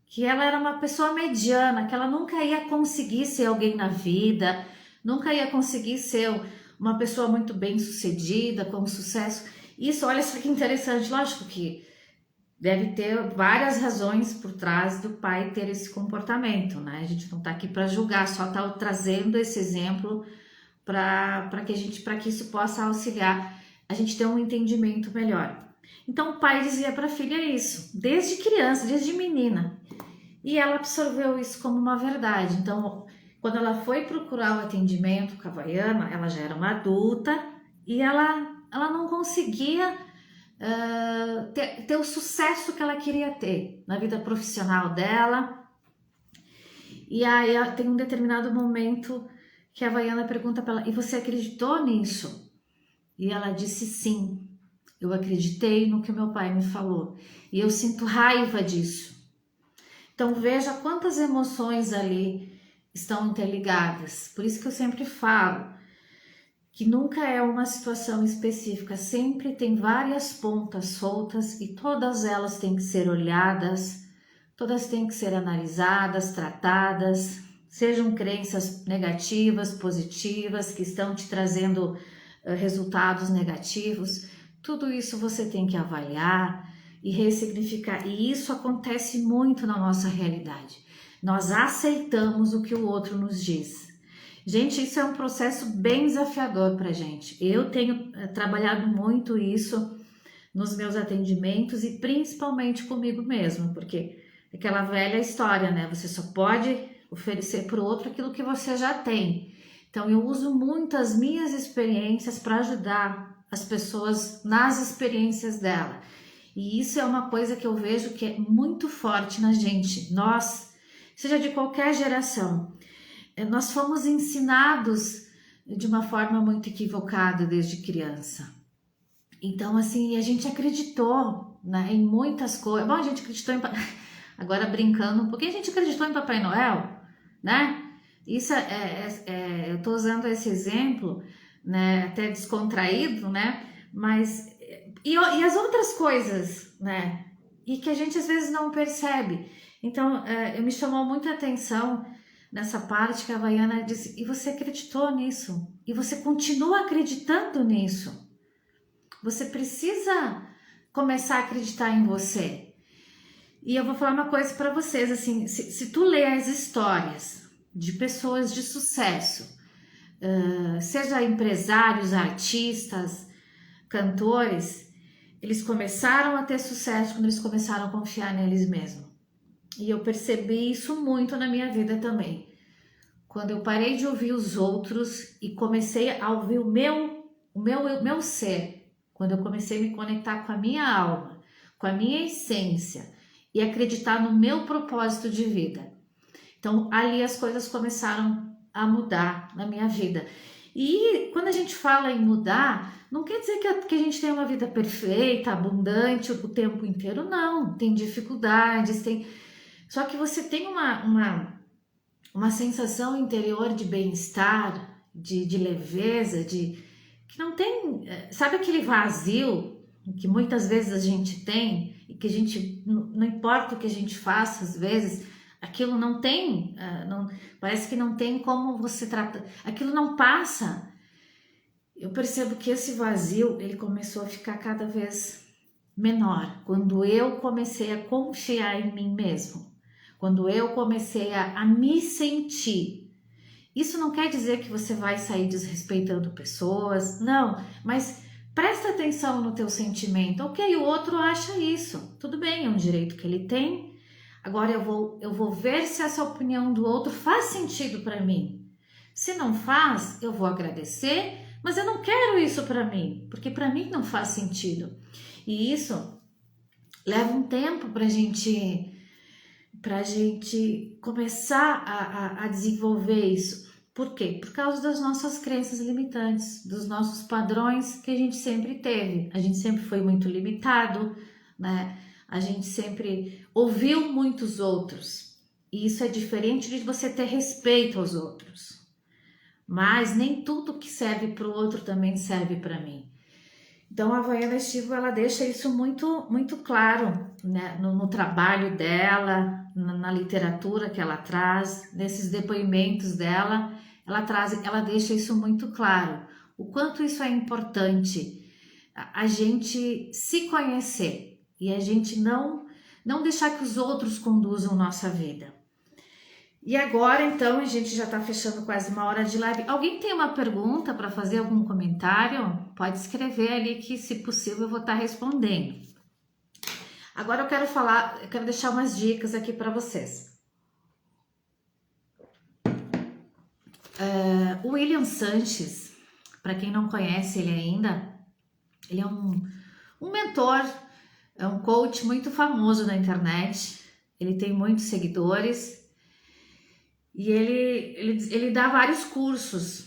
que ela era uma pessoa mediana, que ela nunca ia conseguir ser alguém na vida, nunca ia conseguir ser uma pessoa muito bem sucedida, com sucesso. Isso, olha só que interessante, lógico que deve ter várias razões por trás do pai ter esse comportamento, né? A gente não tá aqui para julgar, só tá trazendo esse exemplo para que isso possa auxiliar a gente ter um entendimento melhor. Então o pai dizia para a filha isso, desde criança, desde menina, e ela absorveu isso como uma verdade. Então, quando ela foi procurar o atendimento com a Vaiana, ela já era uma adulta e ela não conseguia ter o sucesso que ela queria ter na vida profissional dela. E aí tem um determinado momento que a Havaiana pergunta para ela, e você acreditou nisso? E ela disse sim, eu acreditei no que meu pai me falou. E eu sinto raiva disso. Então veja quantas emoções ali estão interligadas. Por isso que eu sempre falo que nunca é uma situação específica, sempre tem várias pontas soltas e todas elas têm que ser olhadas, todas têm que ser analisadas, tratadas, sejam crenças negativas, positivas, que estão te trazendo resultados negativos, tudo isso você tem que avaliar e ressignificar, e isso acontece muito na nossa realidade. Nós aceitamos o que o outro nos diz. Gente, isso é um processo bem desafiador para a gente. Eu tenho trabalhado muito isso nos meus atendimentos e principalmente comigo mesma, porque aquela velha história, né? Você só pode oferecer para o outro aquilo que você já tem. Então, eu uso muito as minhas experiências para ajudar as pessoas nas experiências dela. E isso é uma coisa que eu vejo que é muito forte na gente. Nós, seja de qualquer geração, nós fomos ensinados de uma forma muito equivocada desde criança. Então, assim, a gente acreditou, né, em muitas coisas. Bom, a gente acreditou em... Agora brincando um pouquinho, a gente acreditou em Papai Noel, né? Isso eu tô usando esse exemplo, né, até descontraído, né? Mas, e as outras coisas, né? E que a gente às vezes não percebe. Então, me chamou muita atenção nessa parte que a Havaiana disse, e você acreditou nisso? E você continua acreditando nisso? Você precisa começar a acreditar em você. E eu vou falar uma coisa para vocês, assim, se tu lê as histórias de pessoas de sucesso, seja empresários, artistas, cantores, eles começaram a ter sucesso quando eles começaram a confiar neles mesmos. E eu percebi isso muito na minha vida também. Quando eu parei de ouvir os outros e comecei a ouvir o meu ser, quando eu comecei a me conectar com a minha alma, com a minha essência e acreditar no meu propósito de vida. Então, ali as coisas começaram a mudar na minha vida. E quando a gente fala em mudar, não quer dizer que a gente tem uma vida perfeita, abundante o tempo inteiro, não. Tem dificuldades, Só que você tem uma sensação interior de bem-estar, de leveza, que não tem, sabe aquele vazio que muitas vezes a gente tem e que a gente, não importa o que a gente faça, às vezes, aquilo não tem, parece que não tem como você tratar, aquilo não passa. Eu percebo que esse vazio, ele começou a ficar cada vez menor, quando eu comecei a confiar em mim mesmo. Quando eu comecei a me sentir. Isso não quer dizer que você vai sair desrespeitando pessoas, não, mas presta atenção no teu sentimento. Ok, o outro acha isso, tudo bem, é um direito que ele tem. Agora eu vou ver se essa opinião do outro faz sentido para mim. Se não faz, eu vou agradecer, mas eu não quero isso para mim, porque para mim não faz sentido. E isso leva um tempo para a gente começar a desenvolver isso. Por quê? Por causa das nossas crenças limitantes, dos nossos padrões que a gente sempre teve. A gente sempre foi muito limitado, né? A gente sempre ouviu muitos outros. E isso é diferente de você ter respeito aos outros. Mas nem tudo que serve para o outro também serve para mim. Então a Havaiana Estivo, ela deixa isso muito, muito claro, né? No trabalho dela, na literatura que ela traz, nesses depoimentos dela, ela deixa isso muito claro. O quanto isso é importante, a gente se conhecer e a gente não deixar que os outros conduzam nossa vida. E agora, então, a gente já está fechando quase uma hora de live. Alguém tem uma pergunta para fazer, algum comentário? Pode escrever ali que, se possível, eu vou estar respondendo. Agora eu quero deixar umas dicas aqui para vocês. O William Sanches, para quem não conhece ele ainda, ele é um mentor, é um coach muito famoso na internet. Ele tem muitos seguidores. E ele dá vários cursos.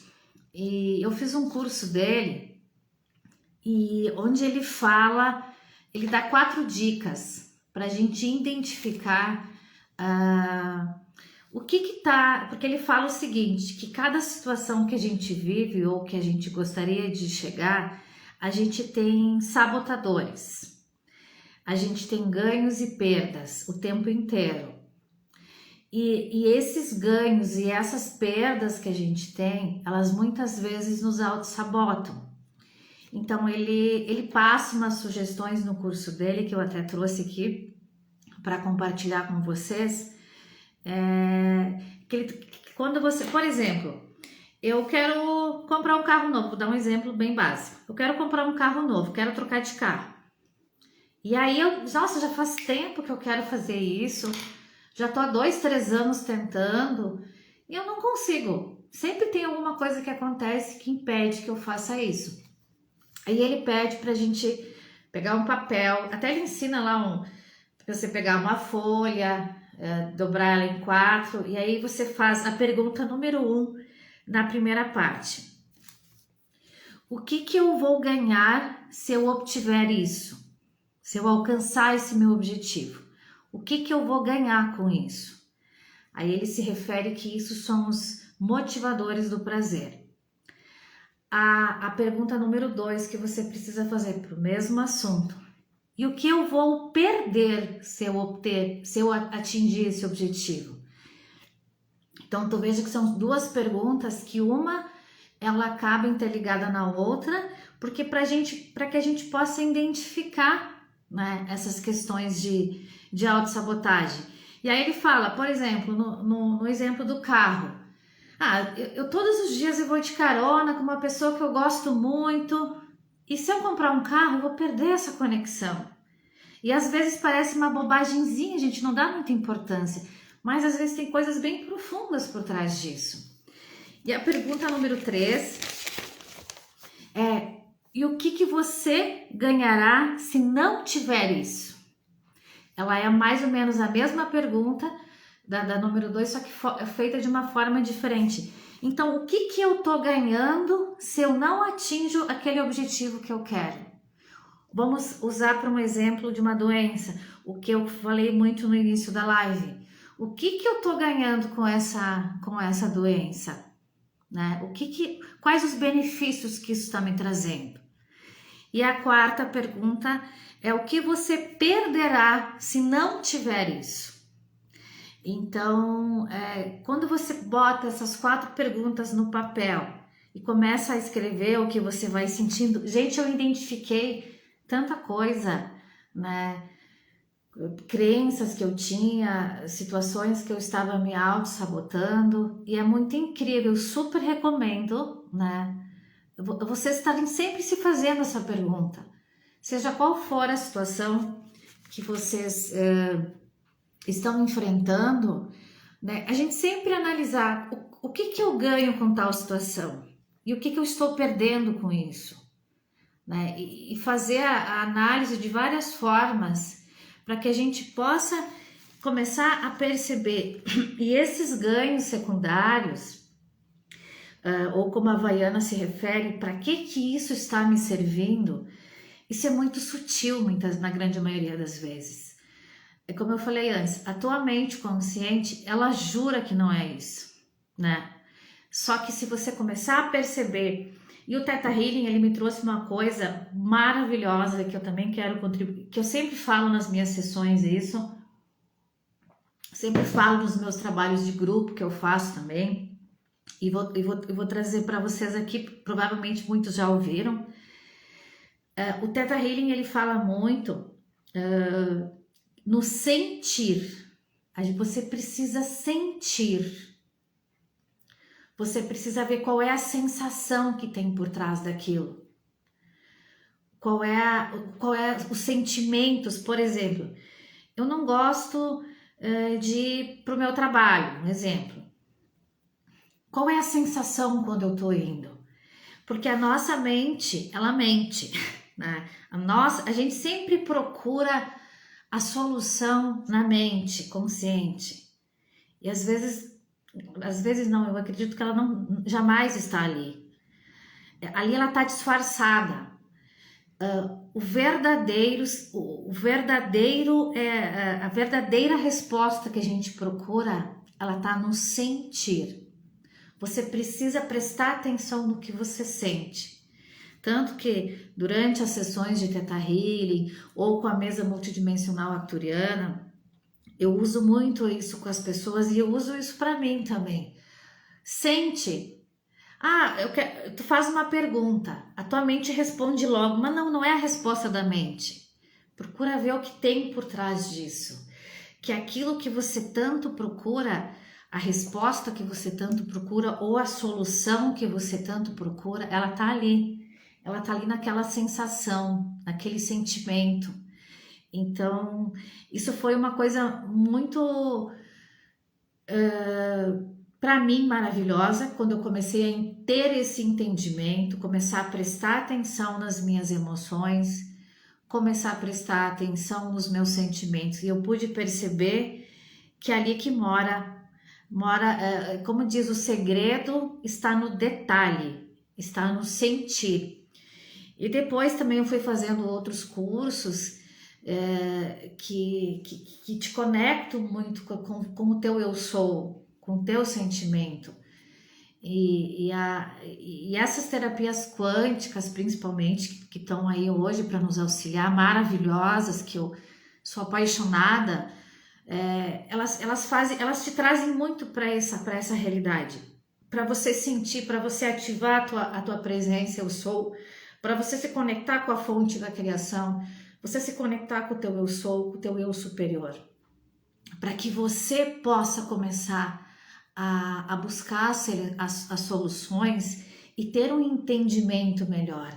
E eu fiz um curso dele, e onde ele fala, ele dá 4 dicas para a gente identificar o que tá, porque ele fala o seguinte, que cada situação que a gente vive ou que a gente gostaria de chegar, a gente tem sabotadores, a gente tem ganhos e perdas o tempo inteiro. E esses ganhos e essas perdas que a gente tem, elas muitas vezes nos auto-sabotam. Então ele passa umas sugestões no curso dele, que eu até trouxe aqui para compartilhar com vocês, quando você, por exemplo, eu quero comprar um carro novo, vou dar um exemplo bem básico. Eu quero comprar um carro novo, quero trocar de carro. E aí nossa, já faz tempo que eu quero fazer isso, já tô há 2, 3 anos tentando e eu não consigo. Sempre tem alguma coisa que acontece que impede que eu faça isso. Aí ele pede pra gente pegar um papel, até ele ensina lá você pegar uma folha, dobrar ela em 4, e aí você faz a pergunta número 1 na primeira parte. O que eu vou ganhar se eu obtiver isso? Se eu alcançar esse meu objetivo? O que eu vou ganhar com isso? Aí ele se refere que isso são os motivadores do prazer. A pergunta número 2 que você precisa fazer para o mesmo assunto. E o que eu vou perder se eu atingir esse objetivo? Então, tu veja que são 2 perguntas que ela acaba interligada na outra, porque para que a gente possa identificar, né, essas questões de autossabotagem. E aí ele fala, por exemplo, no exemplo do carro. Eu todos os dias eu vou de carona com uma pessoa que eu gosto muito, e se eu comprar um carro, eu vou perder essa conexão. E às vezes parece uma bobagemzinha, a gente não dá muita importância, mas às vezes tem coisas bem profundas por trás disso. E a pergunta número 3 é: e o que você ganhará se não tiver isso? Ela é mais ou menos a mesma pergunta da número 2, só que é feita de uma forma diferente. Então, o que eu tô ganhando se eu não atinjo aquele objetivo que eu quero? Vamos usar para um exemplo de uma doença, o que eu falei muito no início da live. O que eu tô ganhando com essa doença? Né? Quais os benefícios que isso está me trazendo? E a 4ª pergunta é: o que você perderá se não tiver isso? Então, quando você bota essas 4 perguntas no papel e começa a escrever o que você vai sentindo, gente, eu identifiquei tanta coisa, né? Crenças que eu tinha, situações que eu estava me auto-sabotando, e é muito incrível, eu super recomendo, né? Vocês estarem sempre se fazendo essa pergunta, seja qual for a situação que vocês estão enfrentando, né? A gente sempre analisar o que eu ganho com tal situação e o que eu estou perdendo com isso, né? E fazer a análise de várias formas para que a gente possa começar a perceber. E esses ganhos secundários, ou como a Havaiana se refere, para que isso está me servindo, isso é muito sutil, na grande maioria das vezes. É como eu falei antes, a tua mente consciente, ela jura que não é isso, né? Só que se você começar a perceber, e o Theta Healing, ele me trouxe uma coisa maravilhosa que eu também quero contribuir, que eu sempre falo nas minhas sessões isso, sempre falo nos meus trabalhos de grupo que eu faço também, e vou trazer para vocês aqui, provavelmente muitos já ouviram. O Theta Healing, ele fala muito no sentir. Você precisa sentir. Você precisa ver qual é a sensação que tem por trás daquilo. Qual é os sentimentos, por exemplo. Eu não gosto de ir para o meu trabalho, um exemplo. Qual é a sensação quando eu estou indo? Porque a nossa mente, ela mente, né? A gente sempre procura a solução na mente consciente. E às vezes às vezes não, eu acredito que ela não jamais está ali. Ali ela está disfarçada. O verdadeiro a verdadeira resposta que a gente procura, ela está no sentir. Você precisa prestar atenção no que você sente. Tanto que durante as sessões de Theta Healing ou com a mesa multidimensional arcturiana, eu uso muito isso com as pessoas e eu uso isso para mim também. Sente. Tu faz uma pergunta, a tua mente responde logo, mas não é a resposta da mente. Procura ver o que tem por trás disso. Que aquilo que você tanto procura, a resposta que você tanto procura ou a solução que você tanto procura, ela tá ali. Ela tá ali naquela sensação, naquele sentimento. Então, isso foi uma coisa muito, para mim, maravilhosa, quando eu comecei a ter esse entendimento, começar a prestar atenção nas minhas emoções, começar a prestar atenção nos meus sentimentos. E eu pude perceber que é ali que mora, como diz, o segredo está no detalhe, está no sentir. E depois também eu fui fazendo outros cursos que te conectam muito com o teu eu sou, com o teu sentimento. E essas terapias quânticas, principalmente, que estão aí hoje para nos auxiliar, maravilhosas, que eu sou apaixonada, elas te trazem muito para essa realidade, para você sentir, para você ativar a tua presença, eu sou, para você se conectar com a fonte da criação, você se conectar com o teu eu sou, com o teu eu superior, para que você possa começar a buscar as soluções e ter um entendimento melhor.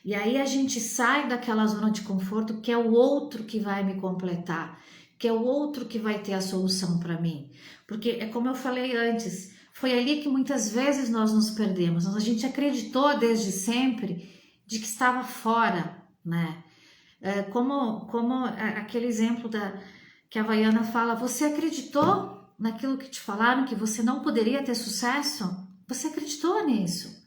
E aí a gente sai daquela zona de conforto que é o outro que vai me completar, que é o outro que vai ter a solução para mim. Porque é como eu falei antes, foi ali que muitas vezes nós nos perdemos. A gente acreditou desde sempre de que estava fora, né? Como aquele exemplo que a Havaiana fala, você acreditou naquilo que te falaram, que você não poderia ter sucesso? Você acreditou nisso.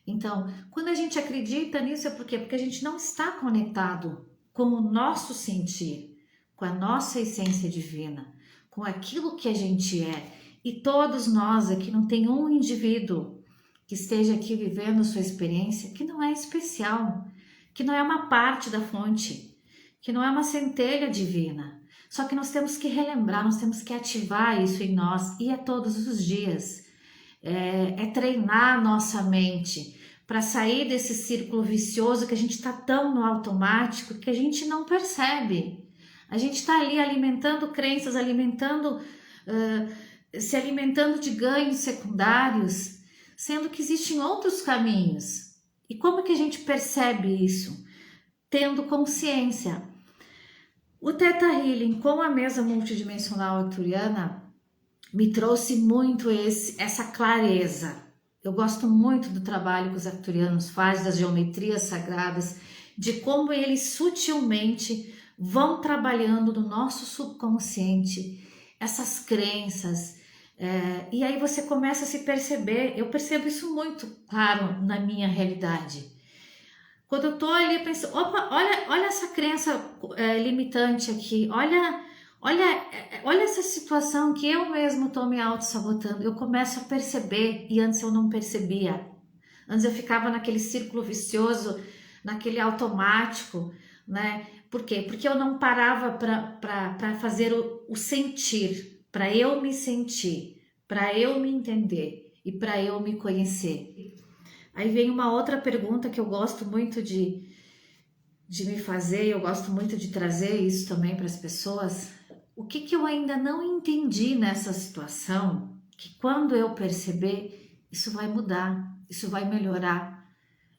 Então, quando a gente acredita nisso, é por quê? Porque a gente não está conectado com o nosso sentir, com a nossa essência divina, com aquilo que a gente é. E todos nós aqui, não tem um indivíduo que esteja aqui vivendo sua experiência que não é especial, que não é uma parte da fonte, que não é uma centelha divina. Só que nós temos que relembrar, nós temos que ativar isso em nós, e é todos os dias. É treinar a nossa mente para sair desse círculo vicioso que a gente está tão no automático que a gente não percebe. A gente está ali alimentando crenças, se alimentando de ganhos secundários, sendo que existem outros caminhos. E como que a gente percebe isso? Tendo consciência. O Theta Healing com a mesa multidimensional arcturiana me trouxe muito essa clareza. Eu gosto muito do trabalho que os arcturianos fazem, das geometrias sagradas, de como eles sutilmente vão trabalhando no nosso subconsciente essas crenças. E aí você começa a se perceber, eu percebo isso muito claro na minha realidade. Quando eu tô ali, eu penso, opa, olha essa crença limitante aqui, olha essa situação que eu mesmo tô me auto-sabotando. Eu começo a perceber, e antes eu não percebia. Antes eu ficava naquele círculo vicioso, naquele automático, né? Por quê? Porque eu não parava para fazer o sentir, para eu me sentir, para eu me entender e para eu me conhecer. Aí vem uma outra pergunta que eu gosto muito de me fazer, eu gosto muito de trazer isso também para as pessoas. O que eu ainda não entendi nessa situação, que quando eu perceber, isso vai mudar, isso vai melhorar.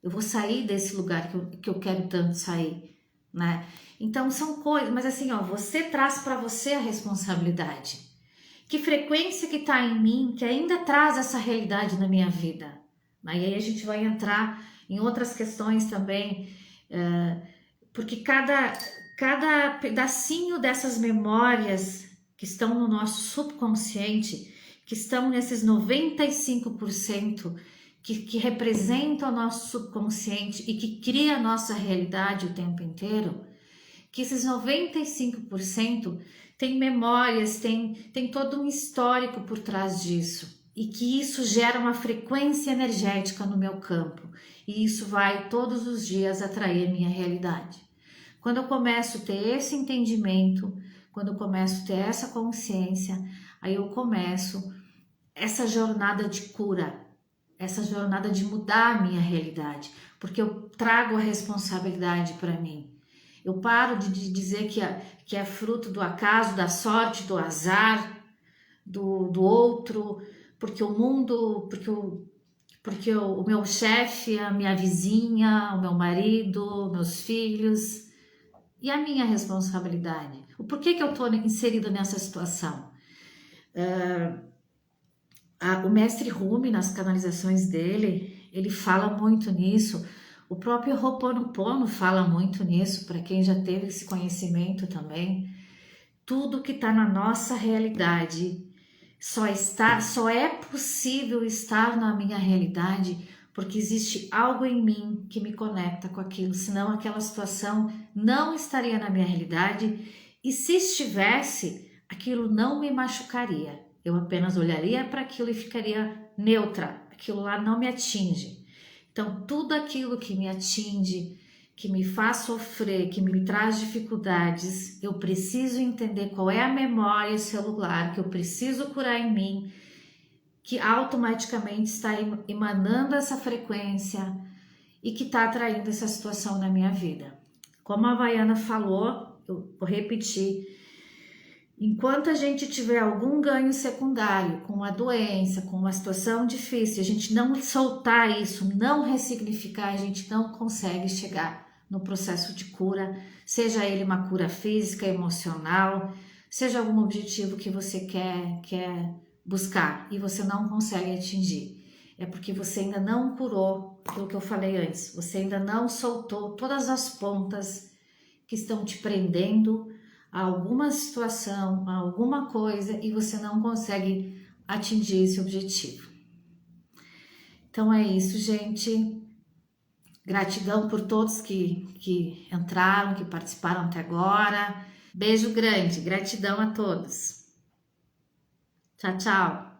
Eu vou sair desse lugar que eu quero tanto sair, né? Então são coisas, mas assim, ó, você traz para você a responsabilidade. Que frequência que está em mim que ainda traz essa realidade na minha vida? E aí a gente vai entrar em outras questões também, porque cada pedacinho dessas memórias que estão no nosso subconsciente, que estão nesses 95% que representam o nosso subconsciente e que cria a nossa realidade o tempo inteiro, que esses 95% tem memórias, tem todo um histórico por trás disso, e que isso gera uma frequência energética no meu campo, e isso vai todos os dias atrair a minha realidade. Quando eu começo a ter esse entendimento, quando eu começo a ter essa consciência, aí eu começo essa jornada de cura, essa jornada de mudar a minha realidade, porque eu trago a responsabilidade para mim. Eu paro de dizer que é fruto do acaso, da sorte, do azar, do outro, porque o mundo, porque o meu chefe, a minha vizinha, o meu marido, meus filhos, e a minha responsabilidade. O porquê que eu estou inserida nessa situação? O mestre Rumi, nas canalizações dele, ele fala muito nisso. O próprio Ho'oponopono fala muito nisso, para quem já teve esse conhecimento também. Tudo que está na nossa realidade só é possível estar na minha realidade porque existe algo em mim que me conecta com aquilo, senão aquela situação não estaria na minha realidade, e se estivesse, aquilo não me machucaria. Eu apenas olharia para aquilo e ficaria neutra, aquilo lá não me atinge. Então, tudo aquilo que me atinge, que me faz sofrer, que me traz dificuldades, eu preciso entender qual é a memória celular que eu preciso curar em mim, que automaticamente está emanando essa frequência e que está atraindo essa situação na minha vida. Como a Havaiana falou, eu vou repetir, enquanto a gente tiver algum ganho secundário com uma doença, com uma situação difícil, a gente não soltar isso, não ressignificar, a gente não consegue chegar no processo de cura, seja ele uma cura física, emocional, seja algum objetivo que você quer buscar e você não consegue atingir. É porque você ainda não curou aquilo que eu falei antes, você ainda não soltou todas as pontas que estão te prendendo a alguma situação, a alguma coisa, e você não consegue atingir esse objetivo. Então é isso, gente. Gratidão por todos que entraram, que participaram até agora. Beijo grande, gratidão a todos. Tchau, tchau.